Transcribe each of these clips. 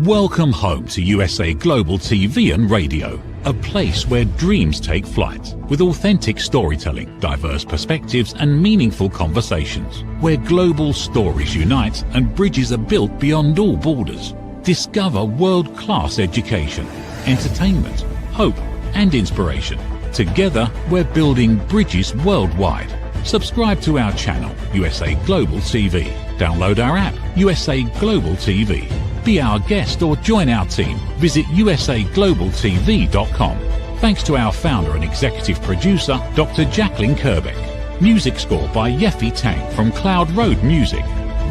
Welcome home to USA Global TV and Radio, a place where dreams take flight, with authentic storytelling, diverse perspectives and meaningful conversations, where global stories unite and bridges are built beyond all borders. Discover world-class education, entertainment, hope and inspiration. Together, we're building bridges worldwide. Subscribe to our channel, USA Global TV. Download our app, USA Global TV. Be our guest or join our team. Visit usaglobaltv.com. Thanks to our founder and executive producer, Dr. Jacqueline Kerbeck. Music score by Yeffy Tang from Cloud Road Music.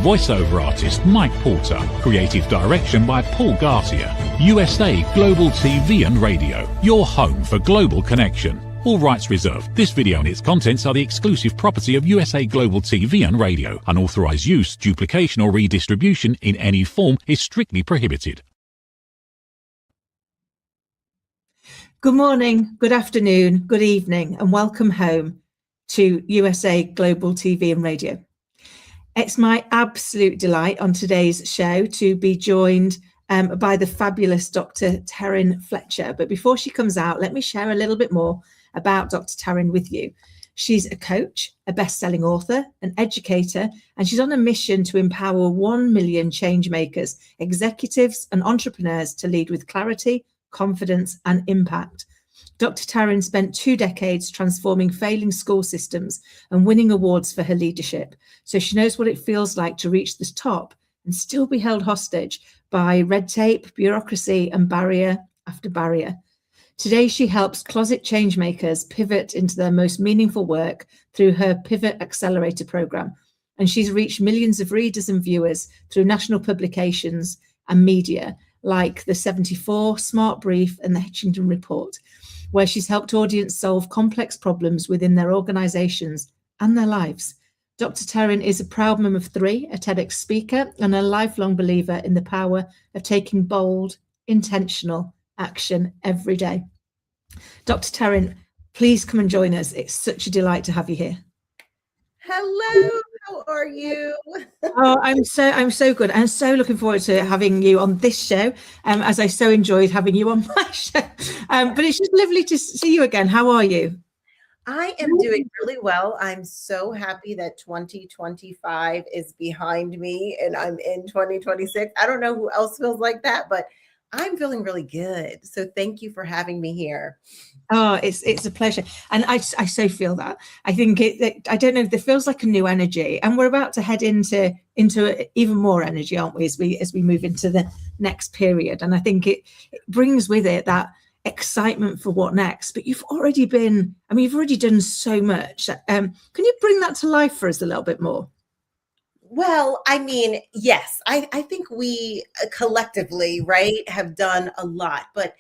Voiceover artist Mike Porter. Creative direction by Paul Garcia. USA Global TV and Radio, your home for global connection. All rights reserved. This video and its contents are the exclusive property of USA Global TV and Radio. Unauthorized use, duplication or redistribution in any form is strictly prohibited. Good morning, good afternoon, good evening, and welcome home to USA Global TV and Radio. It's my absolute delight on today's show to be joined by the fabulous Dr. Taryn Fletcher. But before she comes out, let me share a little bit more about Dr. Taryn with you. She's a coach, a best-selling author, an educator, and she's on a mission to empower 1 million change makers, executives and entrepreneurs to lead with clarity, confidence and impact. Dr. Taryn spent 2 decades transforming failing school systems and winning awards for her leadership. So she knows what it feels like to reach the top and still be held hostage by red tape, bureaucracy and barrier after barrier. Today, she helps closet change makers pivot into their most meaningful work through her Pivot Accelerator program. And she's reached millions of readers and viewers through national publications and media like the 74, Smart Brief and the Hitchington Report, where she's helped audience solve complex problems within their organizations and their lives. Dr. Taryn is a proud mum of 3, a TEDx speaker, and a lifelong believer in the power of taking bold, intentional action every day. Dr. Taryn, please come and join us. It's such a delight to have you here. Hello, how are you? Oh, I'm so good. I'm so looking forward to having you on this show, as I so enjoyed having you on my show. But it's just lovely to see you again. How are you? I am doing really well. I'm so happy that 2025 is behind me and I'm in 2026. I don't know who else feels like that, but I'm feeling really good. So thank you for having me here. Oh, it's a pleasure. And I so feel that. I think I don't know, there feels like a new energy, and we're about to head into even more energy, aren't we, as we move into the next period. And I think it brings with it that excitement for what next. But you've already done so much. Can you bring that to life for us a little bit more? Well, I mean, yes, I think we collectively, right, have done a lot. But,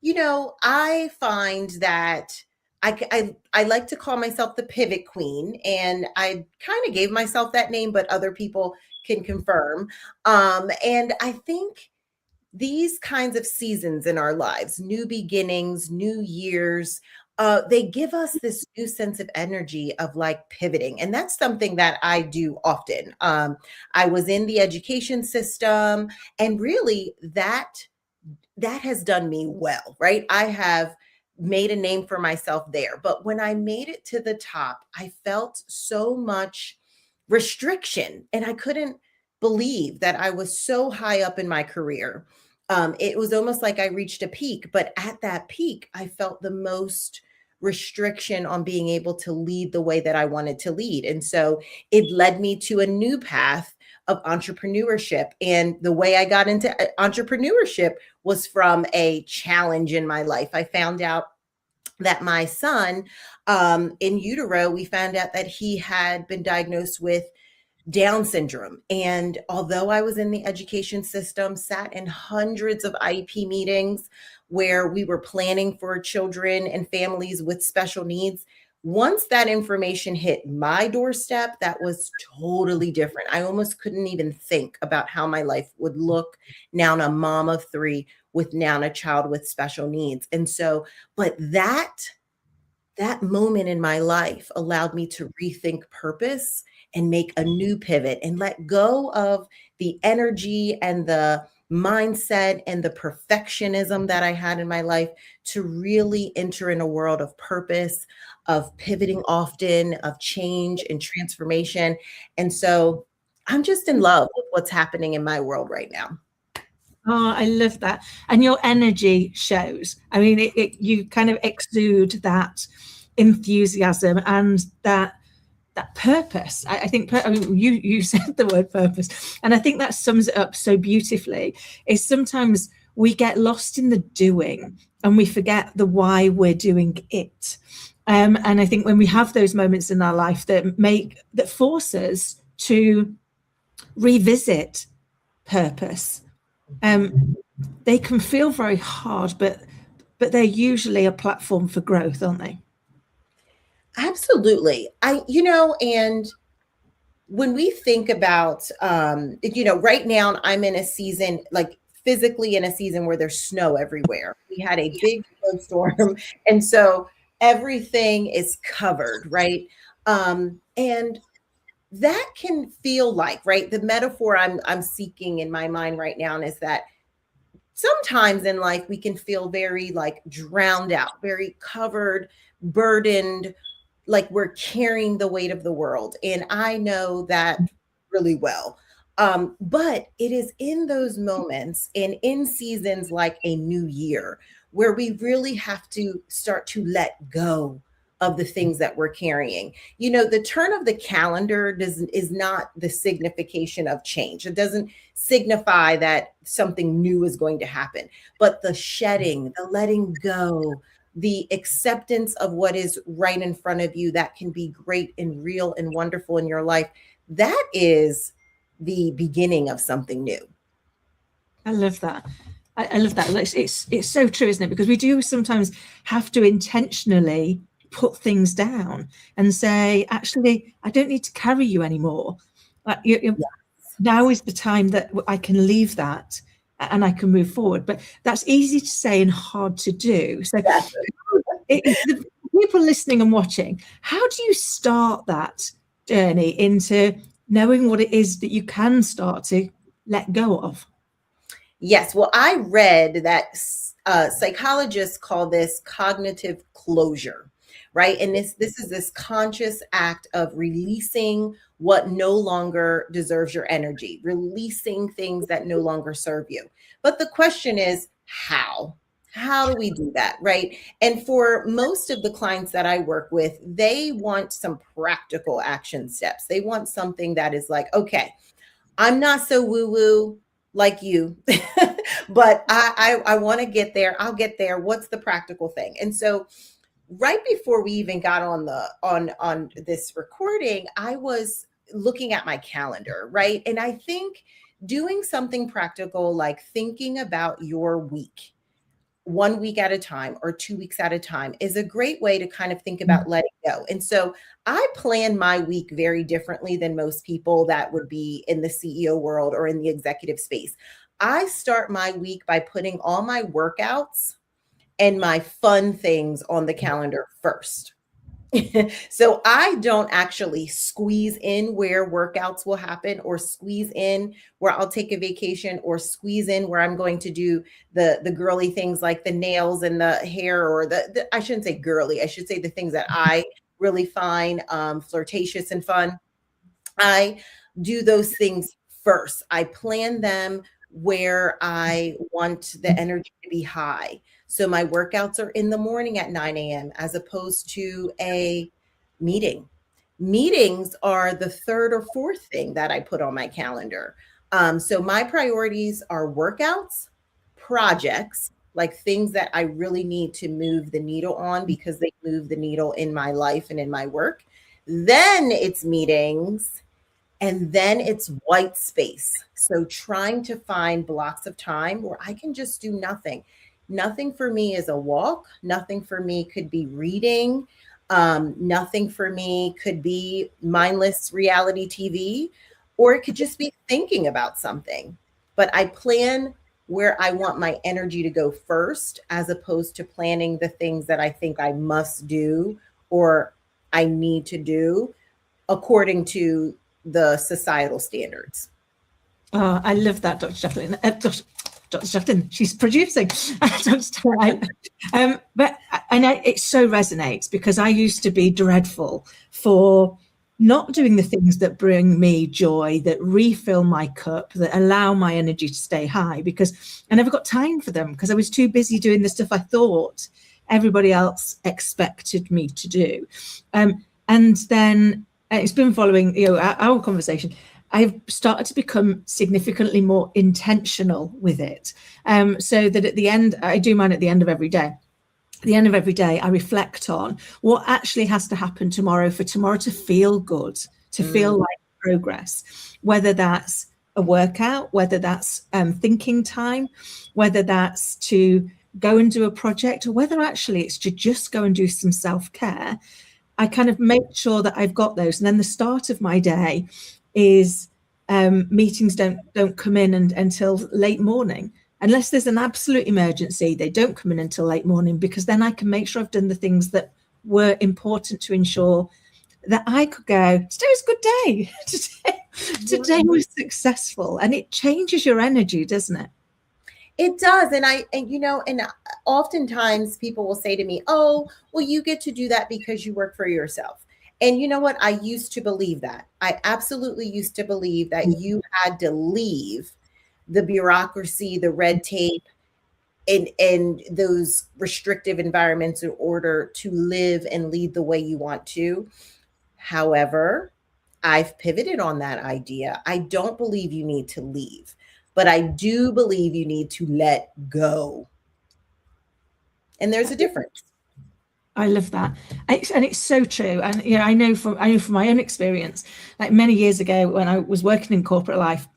you know, I find that I like to call myself the pivot queen, and I kind of gave myself that name, but other people can confirm. And I think these kinds of seasons in our lives, new beginnings, new years, they give us this new sense of energy of like pivoting. And that's something that I do often. I was in the education system, and really that has done me well, right? I have made a name for myself there. But when I made it to the top, I felt so much restriction, and I couldn't believe that I was so high up in my career. It was almost like I reached a peak, but at that peak, I felt the most restriction on being able to lead the way that I wanted to lead. And so it led me to a new path of entrepreneurship. And the way I got into entrepreneurship was from a challenge in my life. I found out that my son in utero, we found out that he had been diagnosed with Down syndrome. And although I was in the education system, sat in hundreds of IEP meetings where we were planning for children and families with special needs, once that information hit my doorstep, that was totally different. I almost couldn't even think about how my life would look now, a mom of 3 with now a child with special needs. And so, but that moment in my life allowed me to rethink purpose and make a new pivot and let go of the energy and the mindset and the perfectionism that I had in my life to really enter in a world of purpose, of pivoting often, of change and transformation. And so I'm just in love with what's happening in my world right now. Oh, I love that. And your energy shows. I mean, you kind of exude that enthusiasm and that purpose. I think I mean, you said the word purpose, and I think that sums it up so beautifully. Is sometimes we get lost in the doing and we forget the why we're doing it. And I think when we have those moments in our life that force us to revisit purpose, they can feel very hard, but they're usually a platform for growth, aren't they? Absolutely. And when we think about, right now I'm in a season, like physically in a season where there's snow everywhere. We had a big snowstorm. And so everything is covered, right? And that can feel like, right? The metaphor I'm seeking in my mind right now is that sometimes in life we can feel very like drowned out, very covered, burdened, like we're carrying the weight of the world. And I know that really well. But it is in those moments and in seasons like a new year where we really have to start to let go of the things that we're carrying. The turn of the calendar is not the signification of change. It doesn't signify that something new is going to happen, but the shedding, the letting go, the acceptance of what is right in front of you that can be great and real and wonderful in your life, that is the beginning of something new. I love that. I love that. It's so true, isn't it? Because we do sometimes have to intentionally put things down and say, actually, I don't need to carry you anymore. Yes. Now is the time that I can leave that and I can move forward. But that's easy to say and hard to do. So the people listening and watching, how do you start that journey into knowing what it is that you can start to let go of? Yes. Well, I read that psychologists call this cognitive closure, right? And this is this conscious act of releasing what no longer deserves your energy, releasing things that no longer serve you. But the question is, how? How do we do that, right? And for most of the clients that I work with, they want some practical action steps. They want something that is like, okay, I'm not so woo-woo like you, but I want to get there. I'll get there. What's the practical thing? And so right before we even got on this recording, I was looking at my calendar, right? And I think doing something practical, like thinking about your week, 1 week at a time or 2 weeks at a time, is a great way to kind of think about letting go. And so I plan my week very differently than most people that would be in the CEO world or in the executive space. I start my week by putting all my workouts and my fun things on the calendar first. So I don't actually squeeze in where workouts will happen, or squeeze in where I'll take a vacation, or squeeze in where I'm going to do the girly things like the nails and the hair, or the I shouldn't say girly, I should say the things that I really find flirtatious and fun. I do those things first. I plan them where I want the energy to be high. So my workouts are in the morning at 9 a.m. as opposed to a meeting. Meetings are the third or fourth thing that I put on my calendar. So my priorities are workouts, projects, like things that I really need to move the needle on because they move the needle in my life and in my work. Then it's meetings. And then it's white space. So trying to find blocks of time where I can just do nothing. Nothing for me is a walk. Nothing for me could be reading. Nothing for me could be mindless reality TV, or it could just be thinking about something. But I plan where I want my energy to go first, as opposed to planning the things that I think I must do or I need to do according to the societal standards. Oh, I love that, Dr. Jacqueline. Dr. Stratton, she's producing. But it so resonates because I used to be dreadful for not doing the things that bring me joy, that refill my cup, that allow my energy to stay high, because I never got time for them because I was too busy doing the stuff I thought everybody else expected me to do. And then it's been following, our conversation. I've started to become significantly more intentional with it. So that at the end, I do mine at the end of every day. At the end of every day, I reflect on what actually has to happen tomorrow for tomorrow to feel good, to feel like progress, whether that's a workout, whether that's thinking time, whether that's to go and do a project, or whether actually it's to just go and do some self-care. I kind of make sure that I've got those. And then the start of my day is meetings don't come in until late morning. Unless there's an absolute emergency, they don't come in until late morning, because then I can make sure I've done the things that were important to ensure that I could go, today was a good day. Today was successful. And it changes your energy, doesn't it? It does. And oftentimes people will say to me, oh, well, you get to do that because you work for yourself. And you know what? I used to believe that. I absolutely used to believe that you had to leave the bureaucracy, the red tape, and those restrictive environments in order to live and lead the way you want to. However, I've pivoted on that idea. I don't believe you need to leave, but I do believe you need to let go. And there's a difference. I love that. And it's so true. And I know from my own experience, like many years ago when I was working in corporate life,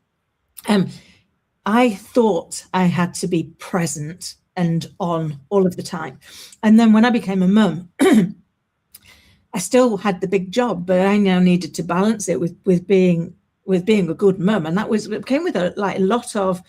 I thought I had to be present and on all of the time. And then when I became a mum, I still had the big job, but I now needed to balance it with being a good mum. And it came with a lot of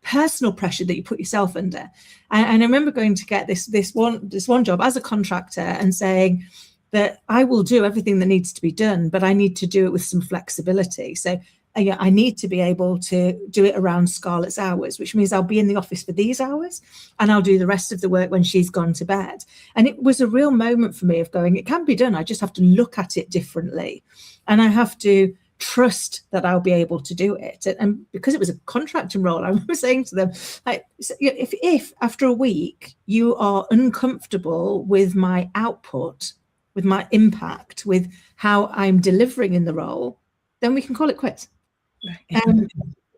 personal pressure that you put yourself under. And I remember going to get this one job as a contractor and saying that I will do everything that needs to be done, but I need to do it with some flexibility. So I need to be able to do it around Scarlett's hours, which means I'll be in the office for these hours and I'll do the rest of the work when she's gone to bed. And it was a real moment for me of going, it can be done. I just have to look at it differently. And I have to trust that I'll be able to do it. And because it was a contracting role, I remember saying to them, if after a week you are uncomfortable with my output, with my impact, with how I'm delivering in the role, then we can call it quits.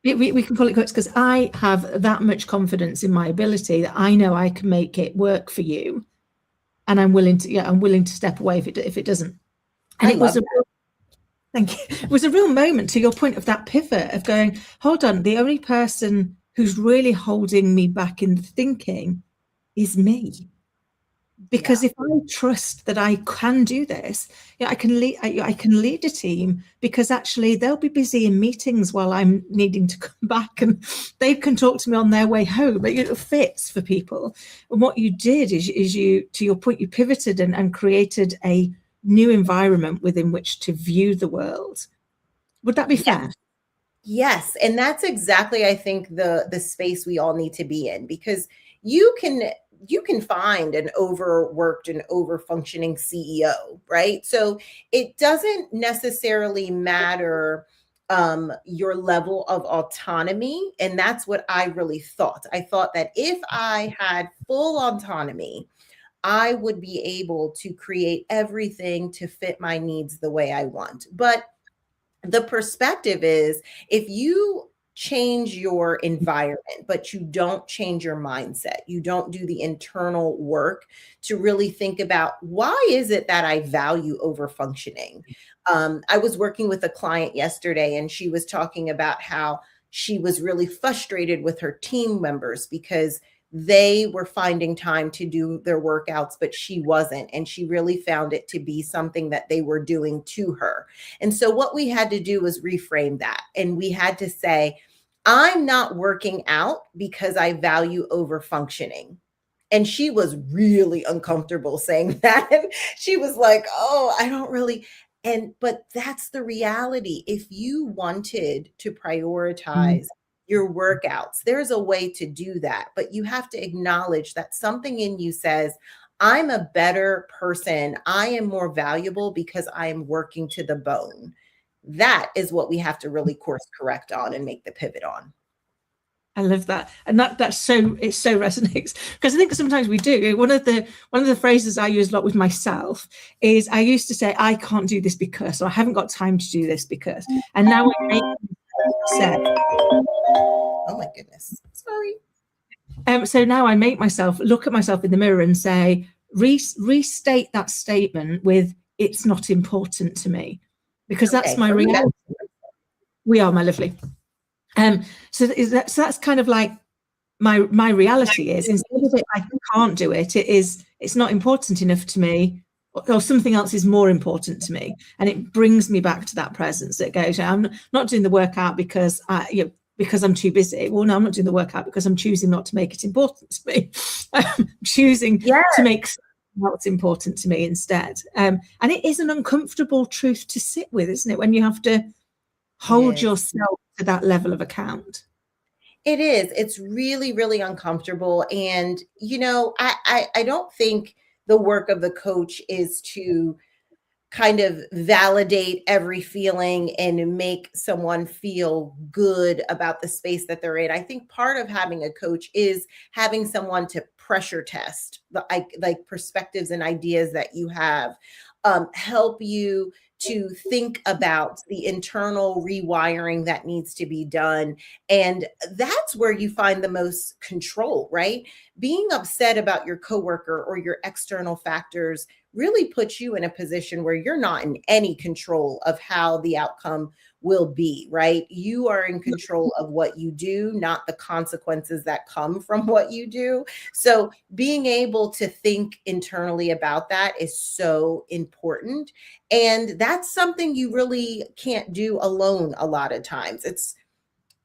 We can call it quits, because I have that much confidence in my ability that I know I can make it work for you, and I'm willing to step away if it doesn't. And it was thank you. It was a real moment, to your point of that pivot of going, hold on, the only person who's really holding me back in thinking is me. Because if I trust that I can do this, I can lead a team, because actually they'll be busy in meetings while I'm needing to come back, and they can talk to me on their way home. It fits for people. And what you did is you, to your point, you pivoted and created a new environment within which to view the world. Would that be fair? Yes. And that's exactly, I think, the space we all need to be in, because you can find an overworked and overfunctioning CEO, right? So it doesn't necessarily matter your level of autonomy. And that's what I really thought. I thought that if I had full autonomy, I would be able to create everything to fit my needs the way I want. But the perspective is, if you change your environment, but you don't change your mindset, you don't do the internal work to really think about, why is it that I value over functioning? I was working with a client yesterday, and she was talking about how she was really frustrated with her team members because they were finding time to do their workouts, but she wasn't. And she really found it to be something that they were doing to her. And so what we had to do was reframe that. And we had to say, I'm not working out because I value over functioning. And she was really uncomfortable saying that. And she was like, oh, I don't really. But that's the reality. If you wanted to prioritize your workouts. There's a way to do that, but you have to acknowledge that something in you says, I'm a better person. I am more valuable because I am working to the bone. That is what we have to really course correct on and make the pivot on. I love that, and that's so, it so resonates, because I think sometimes we do. One of the phrases I use a lot with myself is, I used to say, I can't do this because, or I haven't got time to do this because, and now I make say, oh my goodness, sorry. So now I make myself look at myself in the mirror and say, restate that statement with, it's not important to me, because that's my reality. We are, my lovely. So that's kind of like my reality is, instead of it, I can't do it, it's not important enough to me, or something else is more important to me, and it brings me back to that presence that goes, I'm not doing the workout because because I'm too busy. Well, no, I'm not doing the workout because I'm choosing not to make it important to me. I'm choosing to make what's important to me instead. And it is an uncomfortable truth to sit with, isn't it, when you have to hold yourself to that level of account? It is. It's really, really uncomfortable. And, I don't think the work of the coach is to kind of validate every feeling and make someone feel good about the space that they're in. I think part of having a coach is having someone to pressure test the like perspectives and ideas that you have, help you to think about the internal rewiring that needs to be done. And that's where you find the most control, right? Being upset about your coworker or your external factors really puts you in a position where you're not in any control of how the outcome will be, right? You are in control of what you do, not the consequences that come from what you do. So being able to think internally about that is so important. And that's something you really can't do alone a lot of times.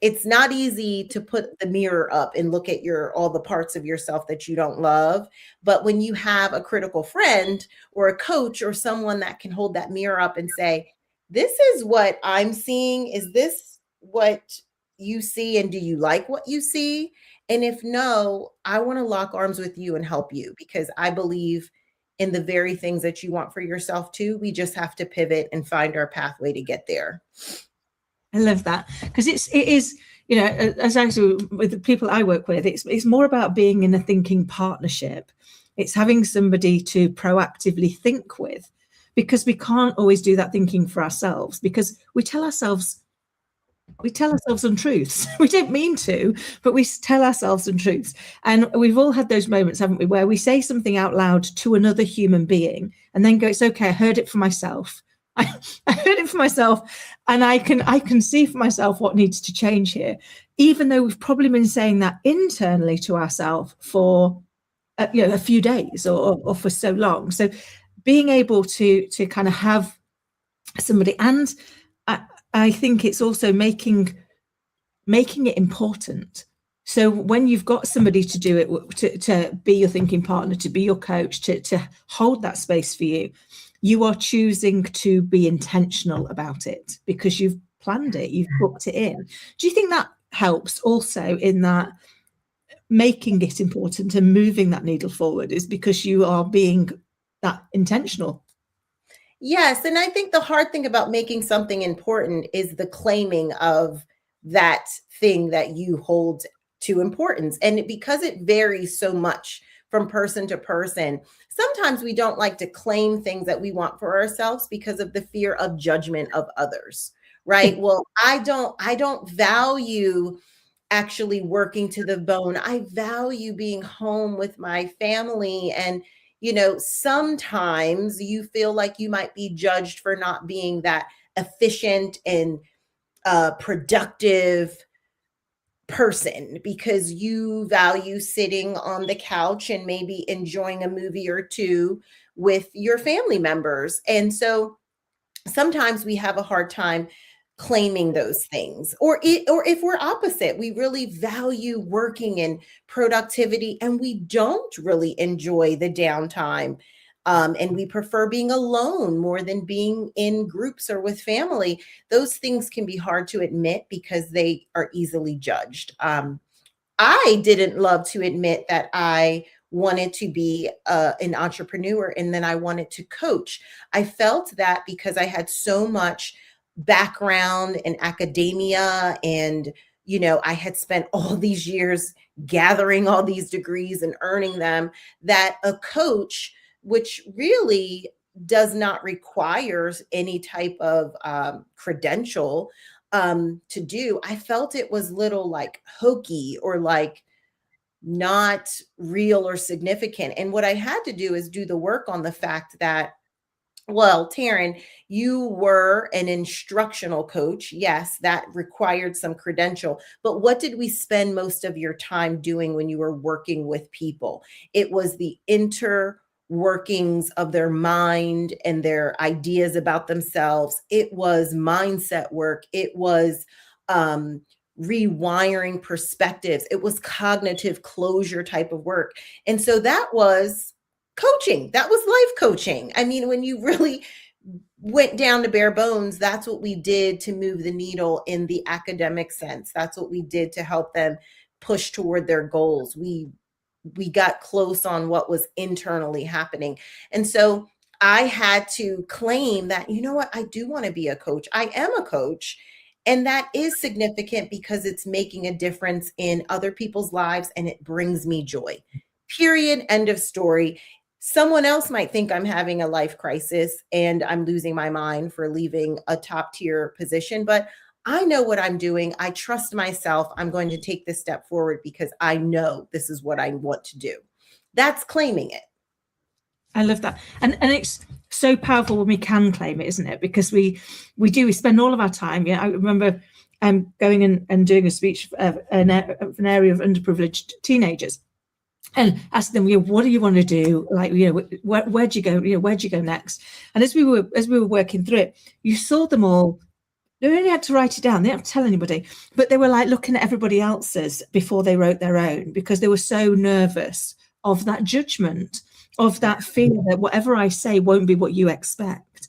It's not easy to put the mirror up and look at all the parts of yourself that you don't love. But when you have a critical friend or a coach or someone that can hold that mirror up and say, this is what I'm seeing. Is this what you see? And do you like what you see? And if no, I want to lock arms with you and help you, because I believe in the very things that you want for yourself too. We just have to pivot and find our pathway to get there. I love that, because it is, as actually with the people I work with, it's more about being in a thinking partnership. It's having somebody to proactively think with, because we can't always do that thinking for ourselves, because we tell ourselves untruths. We don't mean to, but we tell ourselves untruths. And we've all had those moments, haven't we, where we say something out loud to another human being and then go, it's okay, I heard it for myself. I heard it for myself, and I can see for myself what needs to change here, even though we've probably been saying that internally to ourselves for a few days or for so long. So being able to kind of have somebody, and I think it's also making it important. So when you've got somebody to do it, to be your thinking partner, to be your coach, to hold that space for you, you are choosing to be intentional about it because you've planned it, you've booked it in. Do you think that helps also in that making it important and moving that needle forward is because you are being that intentional? Yes. And I think the hard thing about making something important is the claiming of that thing that you hold to importance. And because it varies so much from person to person, sometimes we don't like to claim things that we want for ourselves because of the fear of judgment of others, right? Well, I don't value actually working to the bone. I value being home with my family. And, sometimes you feel like you might be judged for not being that efficient and productive person because you value sitting on the couch and maybe enjoying a movie or two with your family members. And so sometimes we have a hard time claiming those things, or if we're opposite, we really value working and productivity and we don't really enjoy the downtime. And we prefer being alone more than being in groups or with family. Those things can be hard to admit because they are easily judged. I didn't love to admit that I wanted to be an entrepreneur and then I wanted to coach. I felt that because I had so much background in academia and I had spent all these years gathering all these degrees and earning them, that a coach, which really does not require any type of credential to do, I felt it was little like hokey or like not real or significant. And what I had to do is do the work on the fact that, well, Taryn, you were an instructional coach. Yes, that required some credential. But what did we spend most of your time doing when you were working with people? It was the inner workings of their mind and their ideas about themselves. It was mindset work. It was rewiring perspectives. It was cognitive closure type of work. And so that was coaching. That was life coaching. I mean, when you really went down to bare bones, that's what we did to move the needle in the academic sense. That's what we did to help them push toward their goals. We got close on what was internally happening. And so I had to claim that, you know what, I do want to be a coach. I am a coach. And that is significant because it's making a difference in other people's lives and it brings me joy. Period. End of story. Someone else might think I'm having a life crisis and I'm losing my mind for leaving a top tier position, but I know what I'm doing. I trust myself. I'm going to take this step forward because I know this is what I want to do. That's claiming it. I love that. And it's so powerful when we can claim it, isn't it? Because we spend all of our time. Yeah, I remember going and doing a speech of an area of underprivileged teenagers and asked them, what do you want to do? Like, where'd you go? Where'd you go next? And as we were working through it, you saw them all. They only had to write it down. They didn't have to tell anybody, but they were like looking at everybody else's before they wrote their own because they were so nervous of that judgment, of that fear that whatever I say won't be what you expect.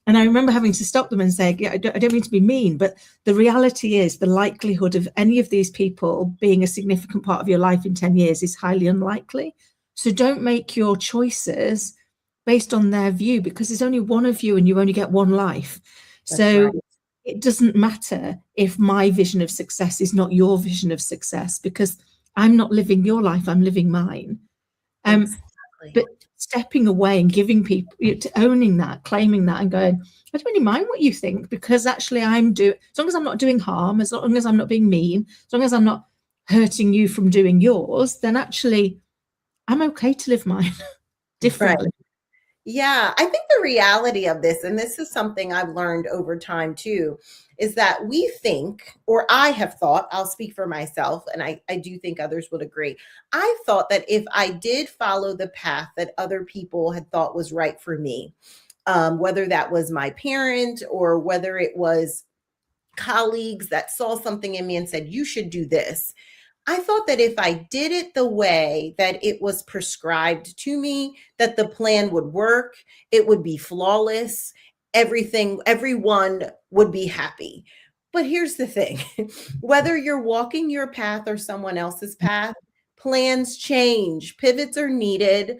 And I remember having to stop them and say, I don't mean to be mean, but the reality is the likelihood of any of these people being a significant part of your life in 10 years is highly unlikely. So don't make your choices based on their view because there's only one of you and you only get one life. That's so right. It doesn't matter if my vision of success is not your vision of success because I'm not living your life, I'm living mine. Exactly. But stepping away and giving people, owning that, claiming that and going, I don't really mind what you think because actually as long as I'm not doing harm, as long as I'm not being mean, as long as I'm not hurting you from doing yours, then actually I'm okay to live mine differently. Right. Yeah, I think the reality of this, and this is something I've learned over time too, is that we think, or I have thought, I'll speak for myself, and I do think others would agree. I thought that if I did follow the path that other people had thought was right for me, whether that was my parent or whether it was colleagues that saw something in me and said, you should do this. I thought that if I did it the way that it was prescribed to me, that the plan would work, it would be flawless, everyone would be happy. But here's the thing, whether you're walking your path or someone else's path, plans change, pivots are needed.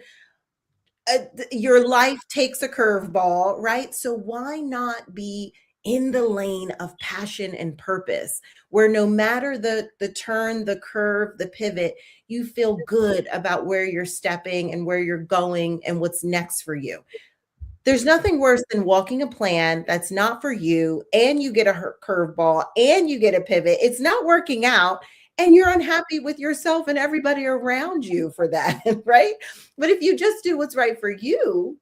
Your life takes a curveball, right? So why not be in the lane of passion and purpose, where no matter the turn, the curve, the pivot, you feel good about where you're stepping and where you're going and what's next for you. There's nothing worse than walking a plan that's not for you and you get a curveball and you get a pivot. It's not working out and you're unhappy with yourself and everybody around you for that, right? But if you just do what's right for you,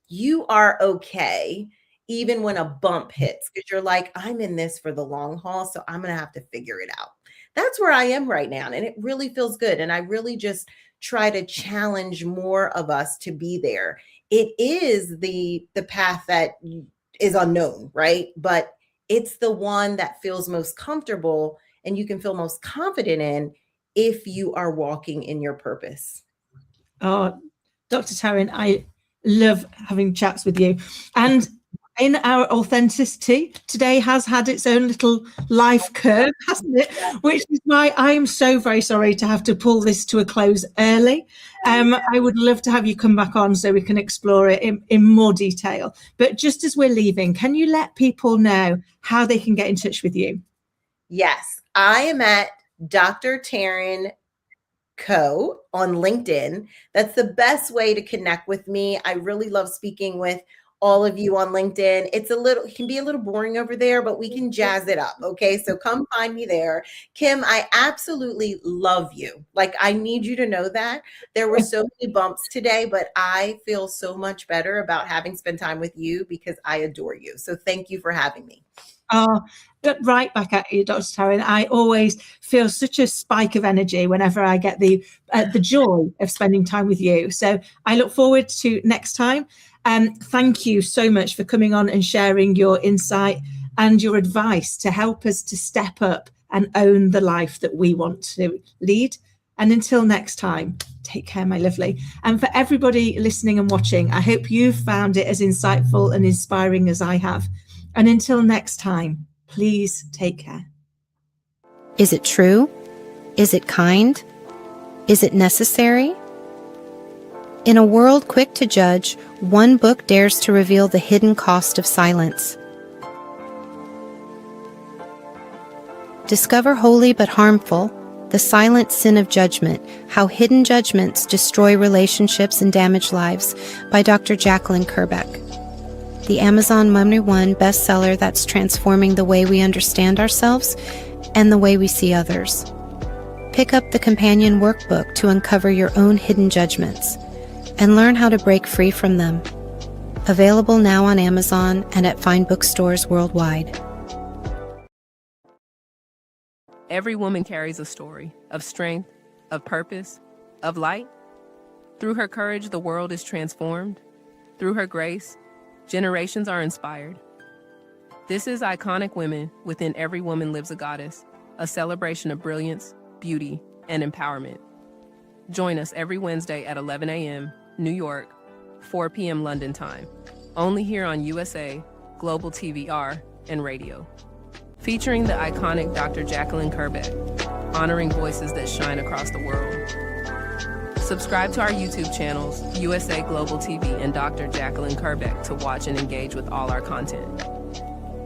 you are okay even when a bump hits because you're like, I'm in this for the long haul, so I'm going to have to figure it out. That's where I am right now. And it really feels good. And I really just try to challenge more of us to be there. It is the path that is unknown, right? But it's the one that feels most comfortable and you can feel most confident in if you are walking in your purpose. Oh, Dr. Taryn, love having chats with you. And in our authenticity, today has had its own little life curve, hasn't it? Which is why I am so very sorry to have to pull this to a close early. I would love to have you come back on so we can explore it in more detail. But just as we're leaving, can you let people know how they can get in touch with you? Yes, I am at Dr. Taryn Co. on LinkedIn. That's the best way to connect with me. I really love speaking with all of you on LinkedIn. It can be a little boring over there, but we can jazz it up. Okay. So come find me there. Kim, I absolutely love you. Like, I need you to know that. There were so many bumps today, but I feel so much better about having spent time with you because I adore you. So thank you for having me. Oh, right back at you, Dr. Taryn. I always feel such a spike of energy whenever I get the joy of spending time with you. So I look forward to next time. Thank you so much for coming on and sharing your insight and your advice to help us to step up and own the life that we want to lead. And until next time, take care, my lovely. And for everybody listening and watching, I hope you've found it as insightful and inspiring as I have. And until next time, please take care. Is it true? Is it kind? Is it necessary? In a world quick to judge, one book dares to reveal the hidden cost of silence. Discover holy but harmful, the silent sin of judgment, how hidden judgments destroy relationships and damage lives, by Dr. Jacqueline Kerbeck. The Amazon #1 bestseller that's transforming the way we understand ourselves and the way we see others. Pick up the companion workbook to uncover your own hidden judgments and learn how to break free from them. Available now on Amazon and at fine bookstores worldwide. Every woman carries a story of strength, of purpose, of light. Through her courage, the world is transformed. Through her grace, generations are inspired. This is Iconic Women. Within Every Woman Lives a Goddess, a celebration of brilliance, beauty, and empowerment. Join us every Wednesday at 11 a.m. New York, 4 p.m. London time. Only here on USA, Global TVR, and radio. Featuring the iconic Dr. Jacqueline Kerbeck, honoring voices that shine across the world. Subscribe to our YouTube channels, USA Global TV and Dr. Jacqueline Kerbeck, to watch and engage with all our content.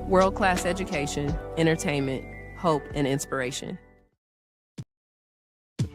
World-class education, entertainment, hope, and inspiration.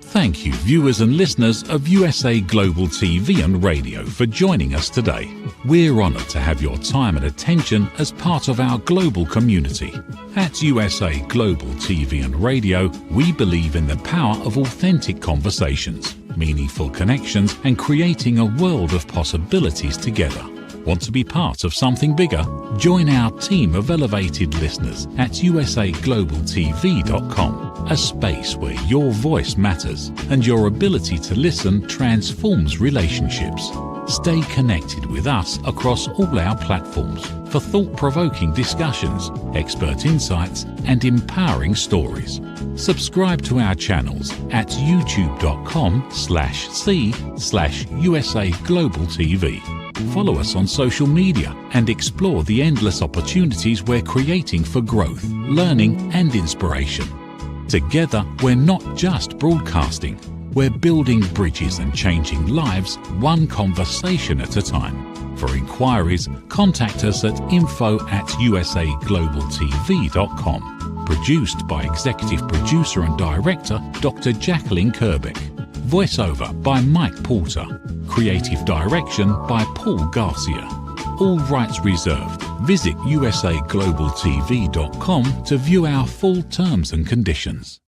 Thank you, viewers and listeners of USA Global TV and Radio, for joining us today. We're honoured to have your time and attention as part of our global community. At USA Global TV and Radio, we believe in the power of authentic conversations, meaningful connections, and creating a world of possibilities together. Want to be part of something bigger? Join our team of elevated listeners at usaglobaltv.com, a space where your voice matters and your ability to listen transforms relationships. Stay connected with us across all our platforms for thought-provoking discussions, expert insights, and empowering stories. Subscribe to our channels at youtube.com/c/USA Global TV. Follow us on social media and explore the endless opportunities we're creating for growth, learning, and inspiration. Together, we're not just broadcasting, we're building bridges and changing lives one conversation at a time. For inquiries, contact us at info@usaglobaltv.com. Produced by Executive Producer and Director Dr. Jacqueline Kerbeck. Voiceover by Mike Porter. Creative direction by Paul Garcia. All rights reserved. Visit usaglobaltv.com to view our full terms and conditions.